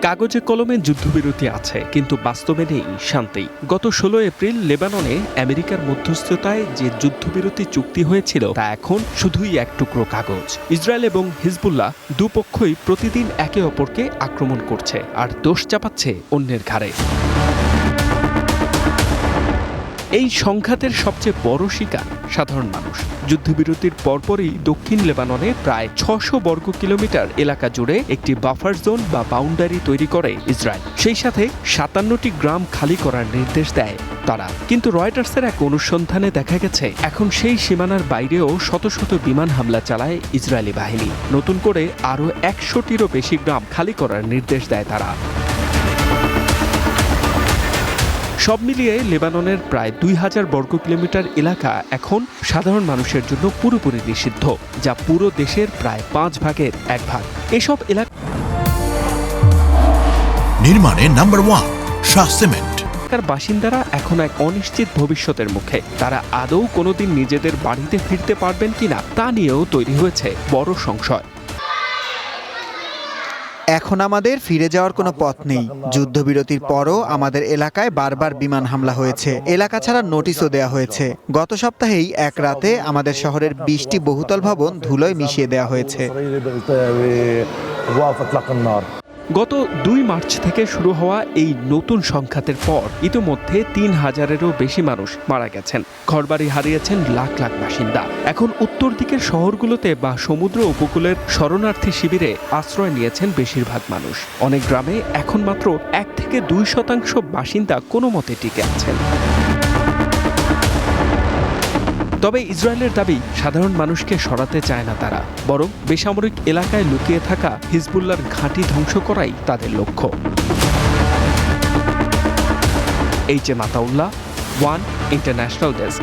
কাগজে কলমে যুদ্ধবিরতি আছে, কিন্তু বাস্তবে নেই শান্তি। গত 16 এপ্রিল লেবাননে আমেরিকার মধ্যস্থতায় যে যুদ্ধবিরতি চুক্তি হয়েছিল তা এখন শুধুই এক টুকরো কাগজ। ইসরায়েল এবং হিজবুল্লাহ দুপক্ষই প্রতিদিন একে অপরকে আক্রমণ করছে আর দোষ চাপাচ্ছে অন্যের ঘাড়ে। এই সংঘাতের সবচেয়ে বড় শিকার সাধারণ মানুষ। যুদ্ধবিরতির পরপরই দক্ষিণ লেবাননে প্রায় 600 বর্গ কিলোমিটার এলাকা জুড়ে একটি বাফার জোন বা বাউন্ডারি তৈরি করে ইসরায়েল। সেই সাথে 57টি গ্রাম খালি করার নির্দেশ দেয় তারা। কিন্তু রয়টার্সের এক অনুসন্ধানে দেখা গেছে এখন সেই সীমানার বাইরেও শত শত বিমান হামলা চালায় ইসরায়েলি বাহিনী। নতুন করে আরও 100টিরও বেশি গ্রাম খালি করার নির্দেশ দেয় তারা। সব মিলিয়ে লেবাননের প্রায় 2000 বর্গ কিলোমিটার এলাকা এখন সাধারণ মানুষের জন্য পুরোপুরি নিষিদ্ধ, যা পুরো দেশের প্রায় 5 ভাগের 1 ভাগ। এসব এলাকা নির্মাণে নাম্বার 1 শাহ সিমেন্ট। এলাকার বাসিন্দারা এখন এক অনিশ্চিত ভবিষ্যতের মুখে। তারা আদৌ কোনোদিন নিজেদের বাড়িতে ফিরতে পারবেন কিনা তা নিয়েও তৈরি হয়েছে বড় সংশয়। এখন আমাদের ফিরে যাওয়ার কোনো পথ নেই। যুদ্ধবিরতির পরও আমাদের এলাকায় বারবার বিমান হামলা হয়েছে। এলাকা ছাড়া নোটিশও দেওয়া হয়েছে। গত সপ্তাহেই এক রাতে আমাদের শহরের 20টি বহুতল ভবন ধুলোয় মিশিয়ে দেওয়া হয়েছে। গত 2 মার্চ থেকে শুরু হওয়া এই নতুন সংঘাতের পর ইতোমধ্যে 3000-এরও বেশি মানুষ মারা গেছেন। ঘরবাড়ি হারিয়েছেন লাখ লাখ বাসিন্দা। এখন উত্তর দিকের শহরগুলোতে বা সমুদ্র উপকূলের শরণার্থী শিবিরে আশ্রয় নিয়েছেন বেশিরভাগ মানুষ। অনেক গ্রামে এখন মাত্র 1 থেকে 2% বাসিন্দা কোনো মতে টিকে আছেন। তবে ইসরায়েলের দাবি, সাধারণ মানুষকে সরাতে চায় না তারা, বরং বেসামরিক এলাকায় লুকিয়ে থাকা হিজবুল্লাহর ঘাঁটি ধ্বংস করাই তাদের লক্ষ্য। H M Ataullah, one international desk.